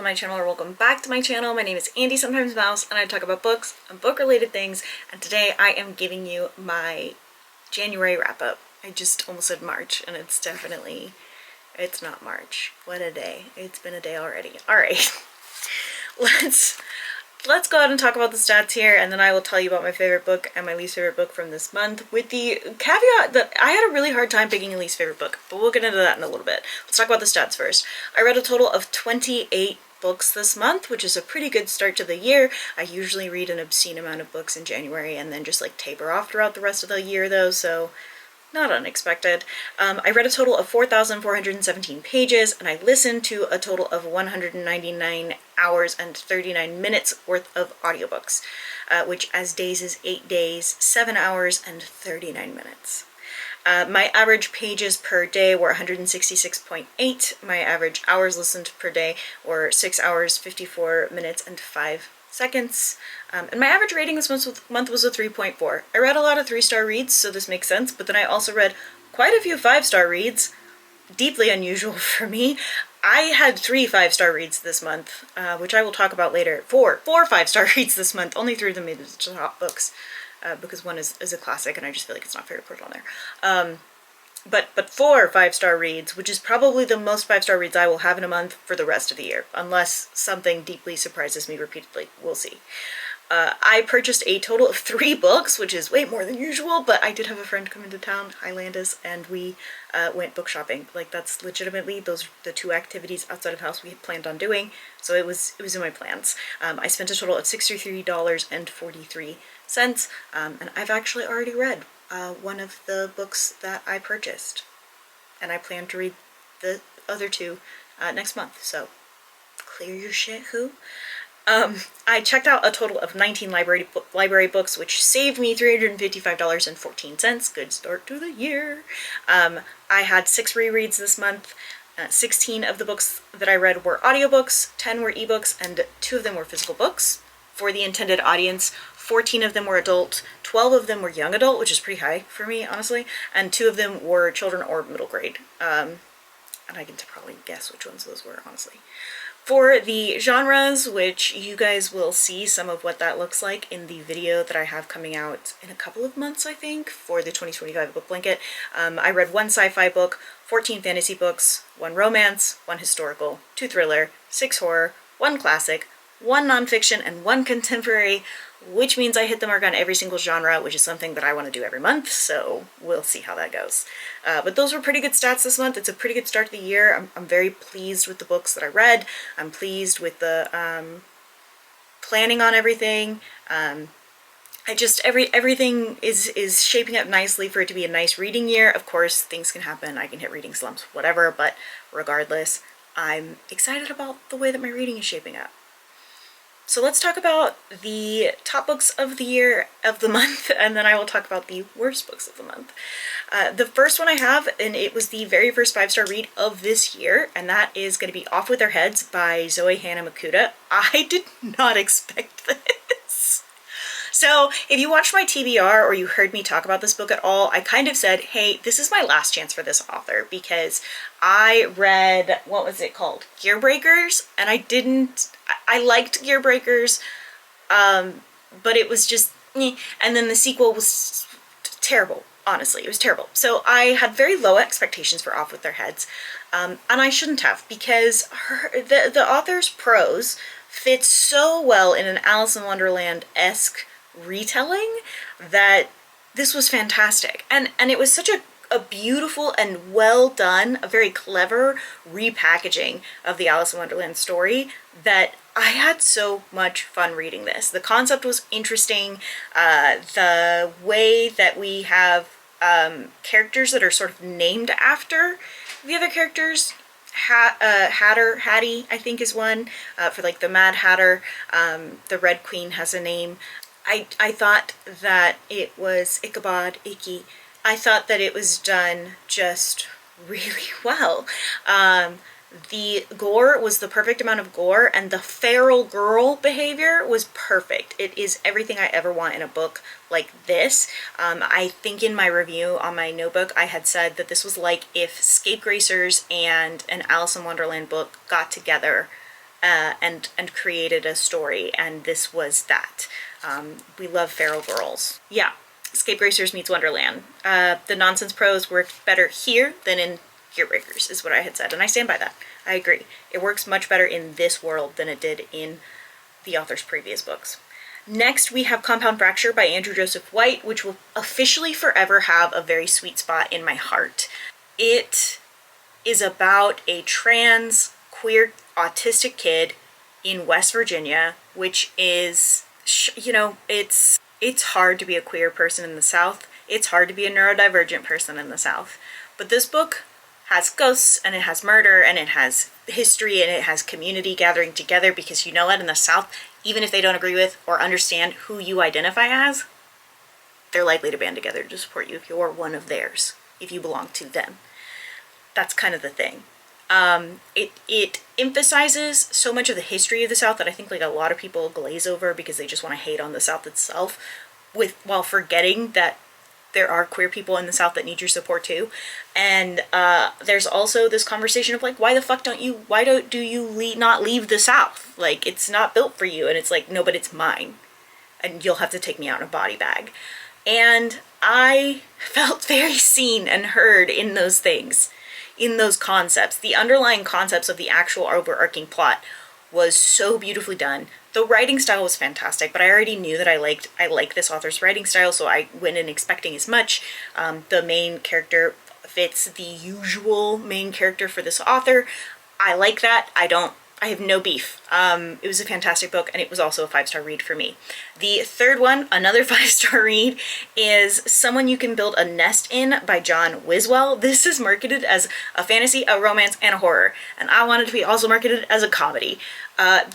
my channel, or welcome back to my channel. My name is Andy, sometimes Mouse, and I talk about books and book-related things, and today I am giving you my January wrap-up. I just almost said March, and it's not March. What a day. It's been a day already. Alright, let's go ahead and talk about the stats here, and then I will tell you about my favorite book and my least favorite book from this month, with the caveat that I had a really hard time picking a least favorite book, but we'll get into that in a little bit. Let's talk about the stats first. I read a total of 28 books this month, which is a pretty good start to the year. I usually read an obscene amount of books in January and then just like taper off throughout the rest of the year though, so not unexpected. I read a total of 4,417 pages, and I listened to a total of 199 hours and 39 minutes worth of audiobooks, which as days is 8 days, 7 hours, and 39 minutes. My average pages per day were 166.8. My average hours listened per day were 6 hours, 54 minutes, and 5 seconds. And my average rating this month was a 3.4. I read a lot of 3-star reads, so this makes sense, but then I also read quite a few 5-star reads, deeply unusual for me. I had 3 5-star reads this month, which I will talk about later. 4 5-star reads this month, only 3 of them made it to top books, because one is a classic, and I just feel like it's not fair to put it on there. But 4 5-star reads, which is probably the most 5-star reads I will have in a month for the rest of the year, unless something deeply surprises me repeatedly. We'll see. I purchased a total of 3 books, which is way more than usual, but I did have a friend come into town, hi Landis, and we went book shopping. Like, that's legitimately the 2 activities outside of house we had planned on doing, so it was in my plans. I spent a total of $63.43, and I've actually already read one of the books that I purchased, and I plan to read the other 2 next month, so clear your shit, who? I checked out a total of 19 library books, which saved me $355.14. Good start to the year. I had 6 rereads this month. 16 of the books that I read were audiobooks, 10 were ebooks, and 2 of them were physical books. For the intended audience, 14 of them were adult, 12 of them were young adult, which is pretty high for me, honestly, and 2 of them were children or middle grade. And I can probably guess which ones those were, honestly. For the genres, which you guys will see some of what that looks like in the video that I have coming out in a couple of months, I think, for the 2025 book blanket. I read 1 sci-fi book, 14 fantasy books, 1 romance, 1 historical, 2 thriller, 6 horror, 1 classic, 1 nonfiction, and 1 contemporary, which means I hit the mark on every single genre, which is something that I want to do every month, so we'll see how that goes. But those were pretty good stats this month. It's a pretty good start to the year. I'm very pleased with the books that I read. I'm pleased with the planning on everything. Everything is shaping up nicely for it to be a nice reading year. Of course, things can happen. I can hit reading slumps, whatever, but regardless, I'm excited about the way that my reading is shaping up. So let's talk about the top books of the year, of the month, and then I will talk about the worst books of the month. The first one I have, and it was the very first 5-star read of this year, and that is going to be Off With Their Heads by Zoe Hannah Makuta. I did not expect this. So if you watched my TBR or you heard me talk about this book at all, I kind of said, hey, this is my last chance for this author, because I read, what was it called? Gear Breakers, and I liked Gear Breakers, but it was just, and then the sequel was terrible, honestly, it was terrible. So I had very low expectations for Off With Their Heads, and I shouldn't have, because the author's prose fits so well in an Alice in Wonderland-esque retelling that this was fantastic. And it was such a beautiful and well done, a very clever repackaging of the Alice in Wonderland story that I had so much fun reading this. The concept was interesting. The way that we have characters that are sort of named after the other characters, Hattie, I think, is one, for like the Mad Hatter. The Red Queen has a name. I thought that it was Icky. I thought that it was done just really well. The gore was the perfect amount of gore, and the feral girl behavior was perfect. It is everything I ever want in a book like this. I think in my review on my notebook I had said that this was like if Scapegracers and an Alice in Wonderland book got together and created a story, and this was that. We love feral girls. Yeah, Scape Racers meets Wonderland. The nonsense prose worked better here than in Gearbreakers, is what I had said, and I stand by that. I agree. It works much better in this world than it did in the author's previous books. Next, we have Compound Fracture by Andrew Joseph White, which will officially forever have a very sweet spot in my heart. It is about a trans, queer, autistic kid in West Virginia, which is, you know, it's hard to be a queer person in the South. It's hard to be a neurodivergent person in the South. But this book has ghosts, and it has murder, and it has history, and it has community gathering together, because you know what, in the South, even if they don't agree with or understand who you identify as, they're likely to band together to support you if you're one of theirs, if you belong to them. That's kind of the thing. It emphasizes so much of the history of the South that I think like a lot of people glaze over because they just want to hate on the South itself, while forgetting that there are queer people in the South that need your support too. And there's also this conversation of like, why do you not leave the South? Like, it's not built for you. And it's like, no, but it's mine, and you'll have to take me out in a body bag. And I felt very seen and heard in those things, in those concepts. The underlying concepts of the actual overarching plot was so beautifully done. The writing style was fantastic, but I already knew that I liked this author's writing style, so I went in expecting as much. The main character fits the usual main character for this author. I like that. I have no beef. It was a fantastic book, and it was also a 5-star read for me. The third one, another 5-star read, is Someone You Can Build a Nest In by John Wiswell. This is marketed as a fantasy, a romance, and a horror, and I wanted to be also marketed as a comedy.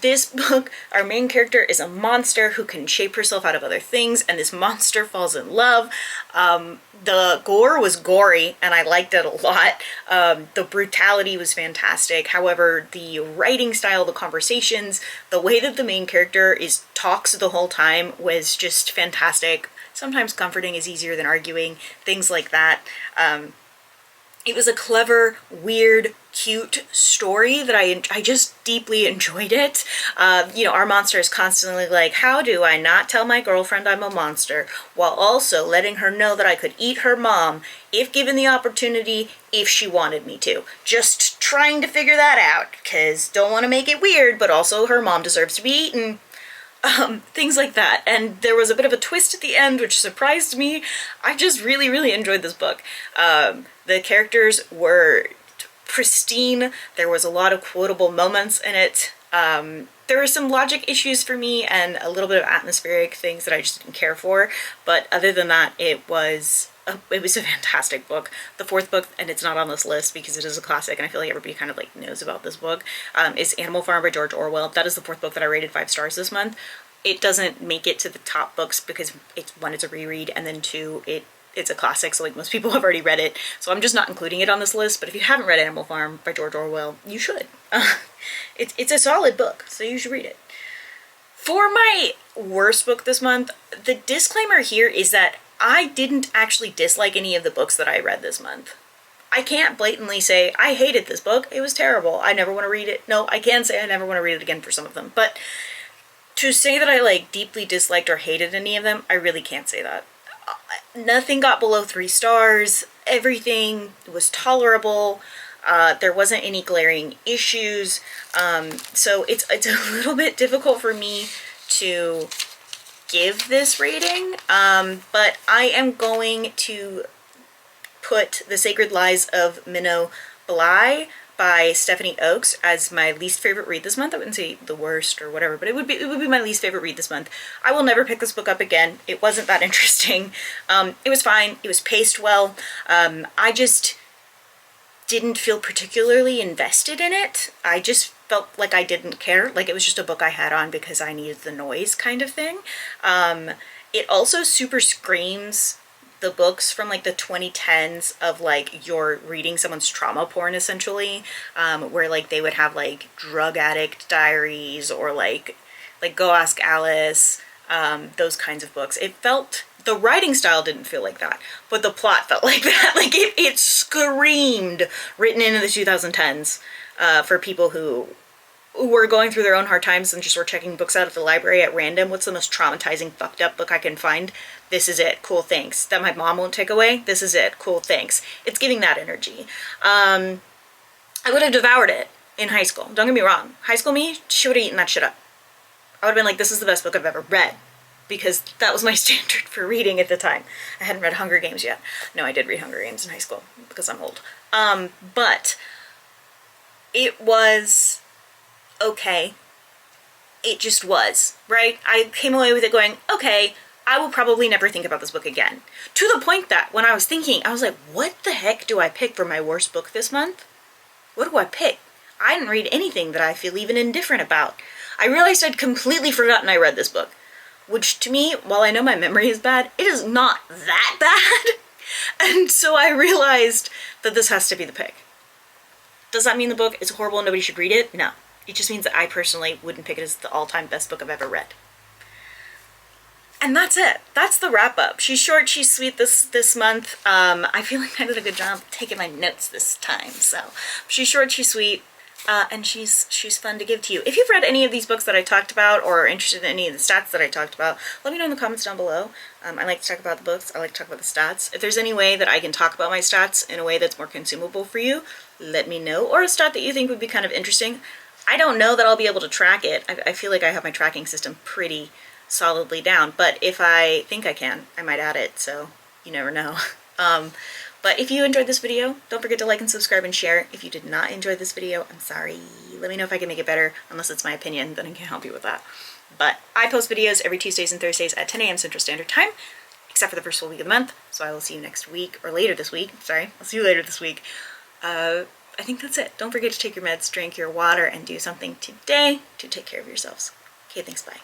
This book, our main character is a monster who can shape herself out of other things, and this monster falls in love. The gore was gory, and I liked it a lot. The brutality was fantastic. However, the writing style, the conversations, the way that the main character talks the whole time was just fantastic. Sometimes comforting is easier than arguing, things like that. It was a clever, weird, cute story that I just deeply enjoyed it. You know, our monster is constantly like, how do I not tell my girlfriend I'm a monster, while also letting her know that I could eat her mom if given the opportunity, if she wanted me to. Just trying to figure that out, because don't want to make it weird, but also her mom deserves to be eaten. Things like that. And there was a bit of a twist at the end, which surprised me. I just really, really enjoyed this book. The characters were pristine. There was a lot of quotable moments in it. There were some logic issues for me and a little bit of atmospheric things that I just didn't care for. But other than that, it was a fantastic book. The fourth book, and it's not on this list because it is a classic, and I feel like everybody kind of like knows about this book, is Animal Farm by George Orwell. That is the fourth book that I rated 5 stars this month. It doesn't make it to the top books because one, it's a reread, and then two, it's a classic, so like most people have already read it, so I'm just not including it on this list. But if you haven't read Animal Farm by George Orwell, you should. It's a solid book, so you should read it. For my worst book this month, the disclaimer here is that I didn't actually dislike any of the books that I read this month. I can't blatantly say, I hated this book, it was terrible, I never want to read it. No, I can say I never want to read it again for some of them, but to say that I like deeply disliked or hated any of them, I really can't say that. Nothing got below 3 stars, everything was tolerable, there wasn't any glaring issues, so it's a little bit difficult for me to give this rating, but I am going to put The Sacred Lies of Minnow Bly by Stephanie Oakes as my least favorite read this month. I wouldn't say the worst or whatever, but it would be my least favorite read this month. I will never pick this book up again. It wasn't that interesting. It was fine. It was paced well. I just didn't feel particularly invested in it. I just felt like I didn't care. Like it was just a book I had on because I needed the noise kind of thing. It also super screams the books from like the 2010s of like you're reading someone's trauma porn essentially, where like they would have like drug addict diaries or like Go Ask Alice, those kinds of books. It felt, the writing style didn't feel like that, but the plot felt like that. Like it screamed written in the 2010s for people who were going through their own hard times and just were checking books out at the library at random. What's the most traumatizing, fucked up book I can find? This is it. Cool, thanks. That my mom won't take away? This is it. Cool, thanks. It's giving that energy. I would have devoured it in high school. Don't get me wrong. High school me, she would have eaten that shit up. I would have been like, this is the best book I've ever read. Because that was my standard for reading at the time. I hadn't read Hunger Games yet. No, I did read Hunger Games in high school because I'm old. But it was okay. It just was, right? I came away with it going, okay, I will probably never think about this book again. To the point that when I was thinking, I was like, what the heck do I pick for my worst book this month? What do I pick? I didn't read anything that I feel even indifferent about. I realized I'd completely forgotten I read this book. Which to me, while I know my memory is bad, it is not that bad. And so I realized that this has to be the pick. Does that mean the book is horrible and nobody should read it? No. It just means that I personally wouldn't pick it as the all-time best book I've ever read. And that's it. That's the wrap-up. She's short, she's sweet this month. I feel like I did a good job taking my notes this time. So she's short, she's sweet. And she's fun to give to you. If you've read any of these books that I talked about or are interested in any of the stats that I talked about, let me know in the comments down below. I like to talk about the books. I like to talk about the stats. If there's any way that I can talk about my stats in a way that's more consumable for you, let me know. Or a stat that you think would be kind of interesting. I don't know that I'll be able to track it. I feel like I have my tracking system pretty solidly down. But if I think I can, I might add it. So you never know. But if you enjoyed this video, don't forget to like and subscribe and share. If you did not enjoy this video, I'm sorry. Let me know if I can make it better, unless it's my opinion, then I can't help you with that. But I post videos every Tuesdays and Thursdays at 10 a.m. Central Standard Time, except for the first full week of the month. So I will see you next week, or later this week. Sorry, I'll see you later this week. I think that's it. Don't forget to take your meds, drink your water, and do something today to take care of yourselves. Okay, thanks, bye.